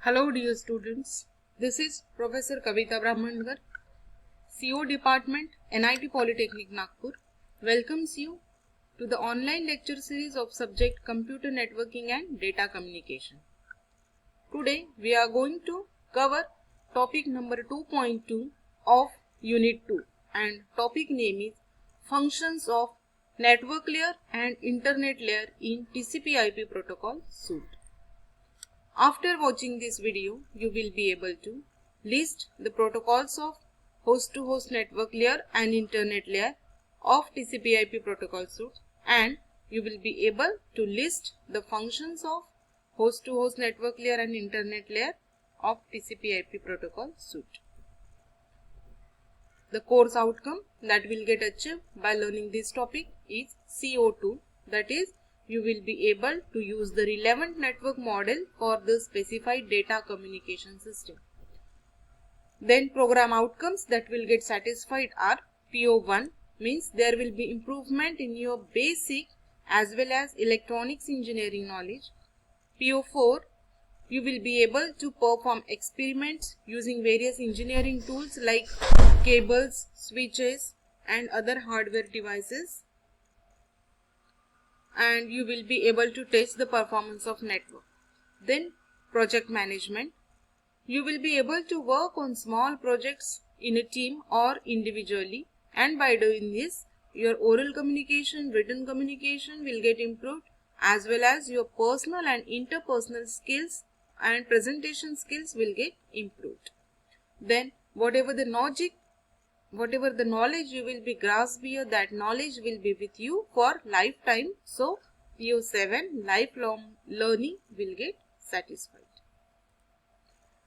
Hello dear students, this is Professor Kavita Brahmankar, CO Department, NIT Polytechnic Nagpur, welcomes you to the online lecture series of subject Computer Networking and Data Communication. Today we are going to cover topic number 2.2 of Unit 2 and topic name is Functions of Network Layer and Internet Layer in TCP/IP Protocol Suite. After watching this video, you will be able to list the protocols of host-to-host network layer and internet layer of TCP/IP protocol suite, and you will be able to list the functions of host-to-host network layer and internet layer of TCP/IP protocol suite. The course outcome that will get achieved by learning this topic is CO2, that is, you will be able to use the relevant network model for the specified data communication system. Then program outcomes that will get satisfied are PO1, means there will be improvement in your basic as well as electronics engineering knowledge. PO4, you will be able to perform experiments using various engineering tools like cables, switches and other hardware devices, and you will be able to test the performance of network. Then project management, you will be able to work on small projects in a team or individually, and by doing this your oral communication, written communication will get improved, as well as your personal and interpersonal skills and presentation skills will get improved. Then whatever the knowledge you will be grasp here, that knowledge will be with you for lifetime. So PO7, lifelong learning, will get satisfied.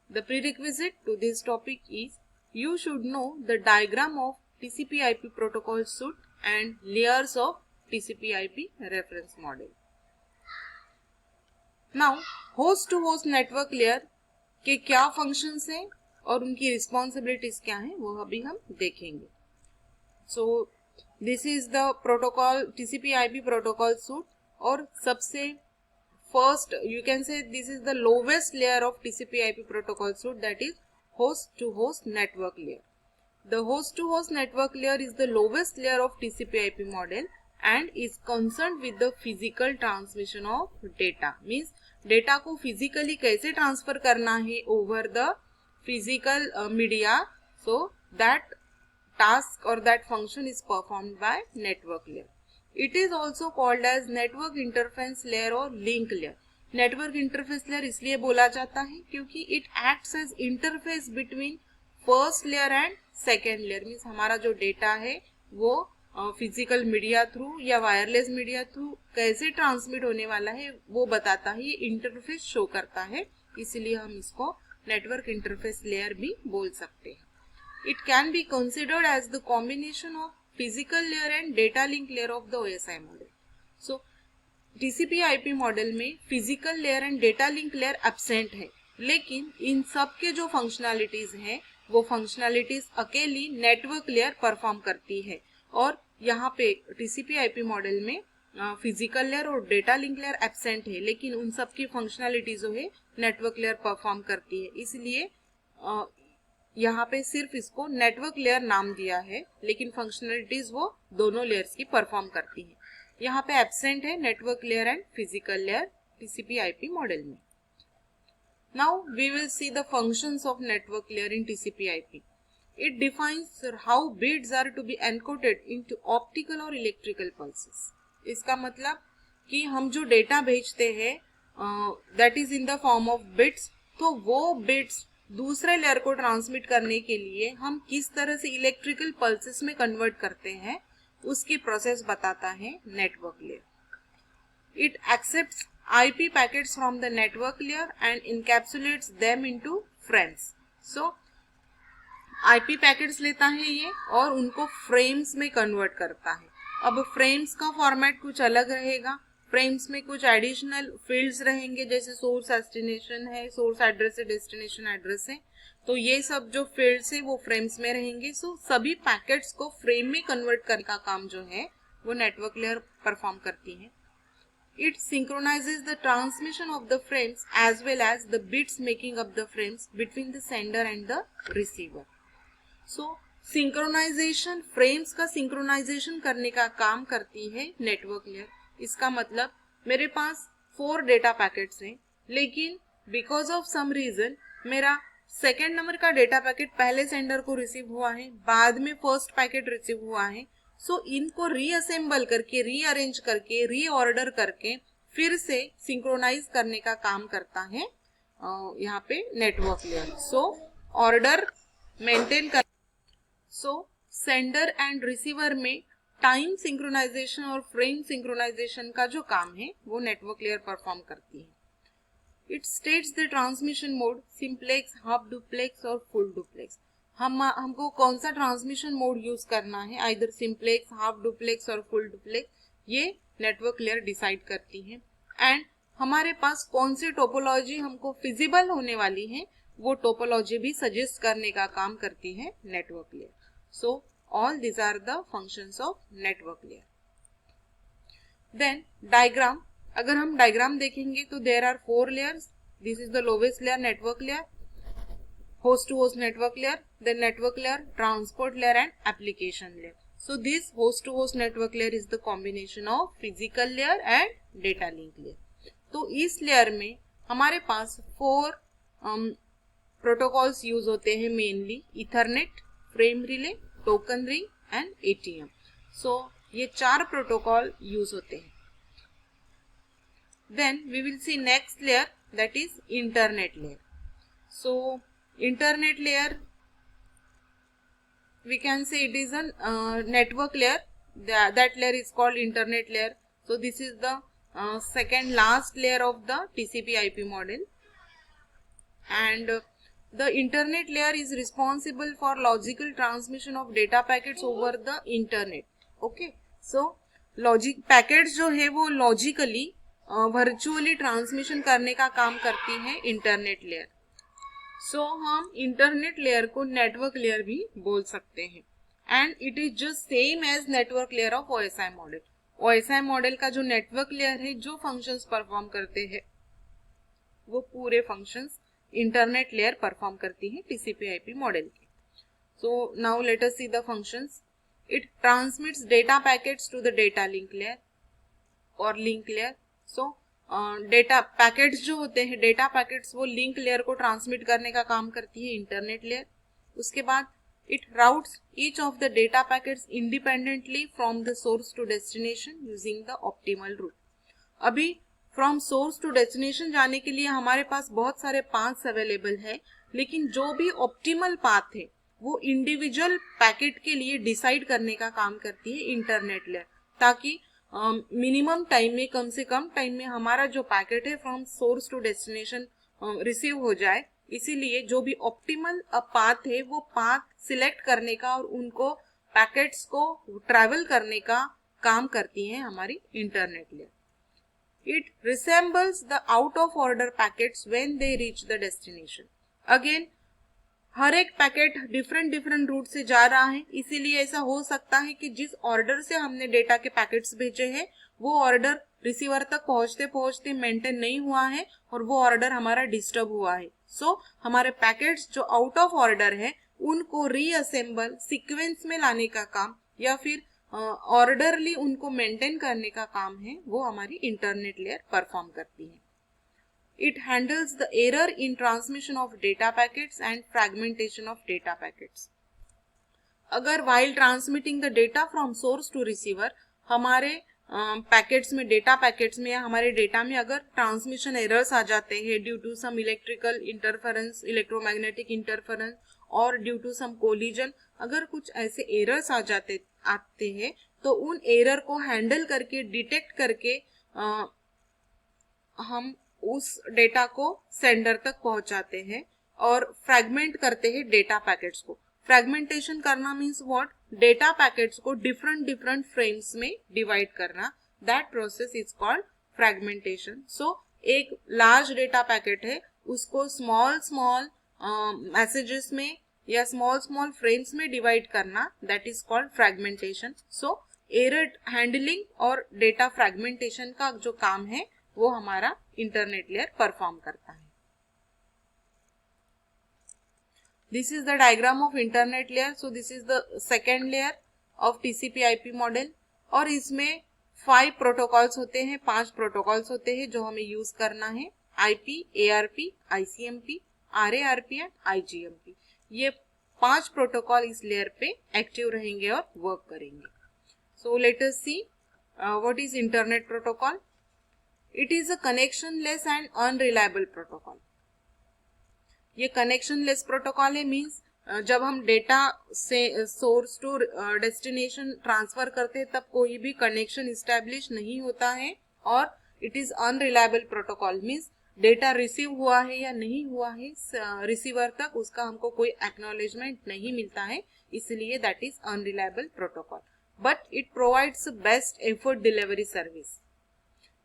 The prerequisite to this topic is you should know the diagram of TCP/IP protocol suite and layers of TCP/IP reference model. Now host to host network layer के क्या functions हैं और उनकी responsibilities क्या हैं वो अभी हम देखेंगे. So this is the protocol TCP/IP protocol suite, और सबसे first you can say this is the lowest layer of TCP/IP protocol suite, that is host to host network layer. The host to host network layer is the lowest layer of TCP/IP model and is concerned with the physical transmission of data, means data को physically कैसे transfer करना है over the physical media. So that task or that function is performed by network layer. It is also called as network interface layer or link layer. Network interface layer इसलिए बोला जाता है क्योंकि it acts as interface between first layer and second layer, means हमारा जो data है वो physical media through या वायरलेस मीडिया थ्रू कैसे ट्रांसमिट होने वाला है वो बताता है, ये इंटरफेस शो करता है, इसलिए हम इसको नेटवर्क इंटरफेस लेयर भी बोल सकते हैं. It can be considered as the combination of physical layer and data link layer of the OSI model. So TCP/IP model में physical layer and data link layer absent है, लेकिन इन सब के जो फंक्शनैलिटीज हैं वो फंक्शनैलिटीज अकेली नेटवर्क लेयर परफॉर्म करती है, और यहाँ पे TCP/IP मॉडल में फिजिकल लेयर और डेटा लिंक लेयर एब्सेंट है, लेकिन उन सब की फंक्शनैलिटी जो है नेटवर्क लेयर परफॉर्म करती है, इसलिए यहाँ पे सिर्फ इसको नेटवर्क लेयर नाम दिया है, लेकिन फंक्शनैलिटीज वो दोनों लेयर्स की परफॉर्म करती है. यहाँ पे एब्सेंट है network layer and physical layer TCP/IP model में. Now we will see the functions of network layer in TCP/IP. It defines how bits are to be encoded into optical or electrical pulses. इसका मतलब कि हम जो data भेजते हैं that is in the form of bits, तो वो bits दूसरे लेयर को ट्रांसमिट करने के लिए हम किस तरह से इलेक्ट्रिकल पल्सेस में कन्वर्ट करते हैं उसकी प्रोसेस बताता है network layer. It accepts IP packets from the network layer and encapsulates them into frames. So IP packets लेता है ये और उनको फ्रेम्स में कन्वर्ट करता है. अब फ्रेम्स का फॉर्मेट कुछ अलग रहेगा, फ्रेम्स में कुछ एडिशनल फील्ड्स रहेंगे, जैसे सोर्स डेस्टिनेशन है, सोर्स एड्रेस है, डेस्टिनेशन एड्रेस है, तो ये सब जो फील्ड्स है वो फ्रेम्स में रहेंगे. सो सभी पैकेट्स को फ्रेम में कन्वर्ट करने का काम जो है वो नेटवर्क लेयर परफॉर्म करती है. it synchronizes the transmission of the frames as well as the bits making up the frames between the sender and the receiver. So synchronization, frames का सिंक्रोनाइजेशन करने का काम करती है नेटवर्क लेयर. इसका मतलब मेरे पास 4 डेटा पैकेट्स हैं, लेकिन बिकॉज ऑफ सम रीजन मेरा सेकेंड नंबर का डेटा पैकेट पहले सेंडर को रिसीव हुआ है, बाद में फर्स्ट पैकेट रिसीव हुआ है. सो इनको रीअसेंबल करके, रीअरेंज करके, रीऑर्डर करके फिर से सिंक्रोनाइज करने का काम करता है यहाँ पे network layer. So order maintain कर, सो सेंडर एंड रिसीवर में टाइम सिंक्रोनाइजेशन और फ्रेम सिंक्रोनाइजेशन का जो काम है वो नेटवर्क लेयर परफॉर्म करती है. It states the transmission mode, simplex, half duplex और फुल डुप्लेक्स. हमको कौन सा ट्रांसमिशन मोड यूज करना है, आइदर सिंप्लेक्स, हाफ डुप्लेक्स और फुल डुप्लेक्स, ये नेटवर्क लेयर डिसाइड करती है. एंड हमारे पास कौन सी टोपोलॉजी हमको फिजिबल होने वाली है वो टोपोलॉजी भी सजेस्ट करने का काम करती है network layer. So all this are the functions of network layer. Then diagram, अगर हम डायग्राम देखेंगे तो there are 4 layers. This is the lowest layer network layer, host to host network layer, then network layer, transport layer and application layer. So this host to host network layer is the combination of physical layer and data link layer. तो इस layer में हमारे पास 4 protocols use होते हैं mainly, Ethernet, frame relay, token ring and ATM. सो ये 4 protocol use होते हैं. Then we will see next layer, that is internet layer. So internet layer, we can say it is a network layer. That layer is called internet layer. So this is the second last layer of the TCP/IP model, and the internet layer is responsible for logical transmission of data packets over the internet. Okay, so logic packets जो है वो logically virtually transmission करने का काम करती है internet layer. So हम internet layer को नेटवर्क लेयर भी बोल सकते हैं. And it is just same as network layer of OSI model. OSI model का जो नेटवर्क लेयर है, जो फंक्शंस परफॉर्म करते हैं वो पूरे फंक्शंस इंटरनेट लेयर परफॉर्म करती है TCP/IP मॉडल के. So now let us see the functions. It transmits data packets to the data link layer और link layer. So data packets जो होते हैं, डेटा पैकेट्स वो लिंक लेयर को transmit करने का काम करती है इंटरनेट लेयर. उसके बाद it routes each of the data packets independently from the source to destination using the optimal route. अभी फ्रॉम सोर्स टू डेस्टिनेशन जाने के लिए हमारे पास बहुत सारे पाथ्स अवेलेबल है, लेकिन जो भी ऑप्टिमल पाथ है वो इंडिविजुअल पैकेट के लिए डिसाइड करने का काम करती है इंटरनेट लेयर, ताकि मिनिमम टाइम में, कम से कम टाइम में हमारा जो पैकेट है from source to destination receive हो जाए. इसीलिए जो भी ऑप्टिमल पाथ है वो पाथ सिलेक्ट करने का और उनको पैकेट्स को ट्रैवल करने का काम करती है हमारी internet layer. It resembles the out of order packets when they reach the destination. Again हर एक पैकेट डिफरेंट रूट से जा रहा है, इसीलिए ऐसा हो सकता है कि जिस ऑर्डर से हमने डेटा के पैकेट्स भेजे हैं वो ऑर्डर रिसीवर तक पहुंचते पहुंचते मेंटेन नहीं हुआ है और वो ऑर्डर हमारा डिस्टर्ब हुआ है. सो हमारे पैकेट्स जो आउट ऑफ ऑर्डर है उनको रीअसेंबल, सीक्वेंस में लाने का काम या फिर ऑर्डरली उनको मेंटेन करने का काम है वो हमारी इंटरनेट लेयर परफॉर्म करती है. It handles the error in transmission of data packets and fragmentation of data packets. अगर while transmitting the data from source to receiver हमारे पैकेट्स में, डेटा पैकेट्स में या हमारे डेटा में अगर ट्रांसमिशन एरर्स आ जाते हैं due to some electrical interference, electromagnetic interference और ड्यू टू सम कोलिजन, अगर कुछ ऐसे एरर्स आते हैं तो उन एरर को हैंडल करके, डिटेक्ट करके हम उस डेटा को सेंडर तक पहुंचाते हैं और फ्रैगमेंट करते हैं डेटा पैकेट्स को. फ्रैगमेंटेशन करना मीन्स व्हाट? डेटा पैकेट्स को डिफरेंट फ्रेम्स में डिवाइड करना. That process is called fragmentation. So एक लार्ज डेटा पैकेट है, उसको स्मॉल मैसेजेस में या स्मॉल फ्रेम्स में डिवाइड करना, that is called fragmentation. So error handling और डेटा फ्रैगमेंटेशन का जो काम है वो हमारा इंटरनेट लेयर परफॉर्म करता है। This is the diagram of internet layer. So this is the second layer of TCP/IP model और इसमें 5 प्रोटोकॉल्स होते हैं, 5 प्रोटोकॉल्स होते हैं जो हमें यूज करना है। IP, ARP, ICMP, RARP and IGMP। ये 5 प्रोटोकॉल इस लेयर पे एक्टिव रहेंगे और वर्क करेंगे। So let us see what is internet protocol. It is a connectionless and unreliable protocol. ये कनेक्शनलेस प्रोटोकॉल है, मीन्स जब हम डेटा से सोर्स टू डेस्टिनेशन ट्रांसफर करते हैं तब कोई भी कनेक्शन इस्टेब्लिश नहीं होता है। और it is unreliable protocol, means data receive हुआ है या नहीं हुआ है रिसीवर तक उसका हमको कोई एक्नॉलेजमेंट नहीं मिलता है, इसलिए that is unreliable protocol. But it provides best effort delivery service.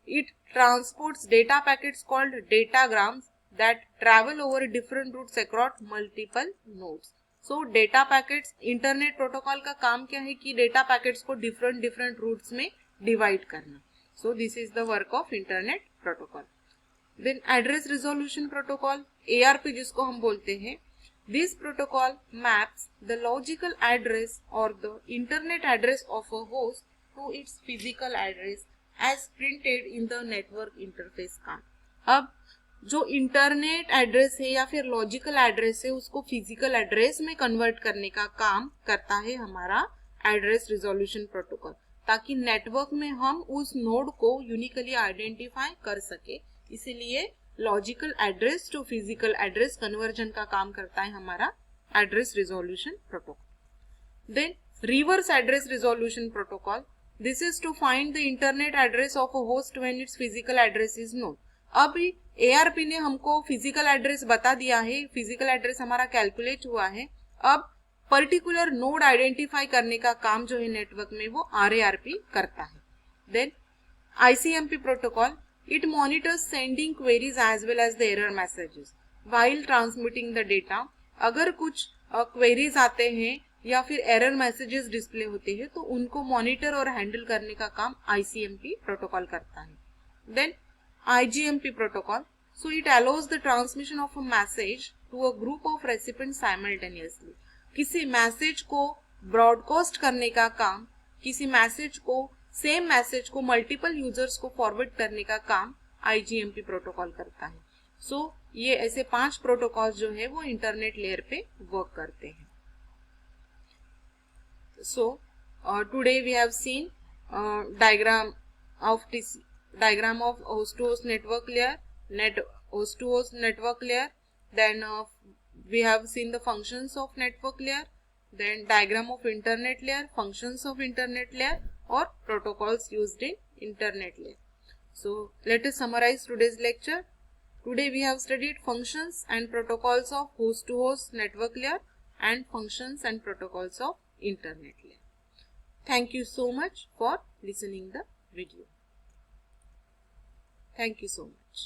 It transports data packets called datagrams that travel over different routes across multiple nodes. So data packets, internet protocol का काम क्या है कि data packets को different routes में divide करना। So this is the work of internet protocol. Then address resolution protocol, ARP जिसको हम बोलते हैं, this protocol maps the logical address और the internet address of a host to its physical address as printed in the network interface card. अब जो internet address है या फिर लॉजिकल एड्रेस है उसको फिजिकल एड्रेस में कन्वर्ट करने का काम करता है हमारा एड्रेस रिजोल्यूशन प्रोटोकॉल, ताकि नेटवर्क में हम उस नोड को यूनिकली आइडेंटिफाई कर सके। इसीलिए logical address to physical address conversion का काम करता है हमारा address resolution protocol. Then reverse address resolution protocol, this is to find the internet address of a host when its physical address is known. अभी ARP ने हमको physical address बता दिया है, फिजिकल एड्रेस हमारा कैलकुलेट हुआ है। अब पर्टिकुलर नोड आइडेंटिफाई करने का काम जो है नेटवर्क में वो RARP करता है। Then ICMP protocol, it monitors sending queries as well as the error messages while transmitting the data. अगर कुछ क्वेरीज आते हैं या फिर एरर मैसेजेस डिस्प्ले होते हैं तो उनको मॉनिटर और हैंडल करने का काम ICMP प्रोटोकॉल करता है। Then IGMP protocol, so it allows the transmission of a message to a group of recipients simultaneously. किसी मैसेज को ब्रॉडकास्ट करने का काम, किसी मैसेज को सेम मैसेज को मल्टीपल यूजर्स को फॉरवर्ड करने का काम IGMP प्रोटोकॉल करता है। सो ये ऐसे 5 प्रोटोकॉल जो है वो इंटरनेट लेयर पे वर्क करते हैं। So today we have seen diagram of host to host network layer, host to host network layer. Then we have seen the functions of network layer, then diagram of internet layer, functions of internet layer or protocols used in internet layer. So let us summarize today's lecture. Today we have studied functions and protocols of host to host network layer and functions and protocols of internet layer. Thank you so much for listening the video. Thank you so much.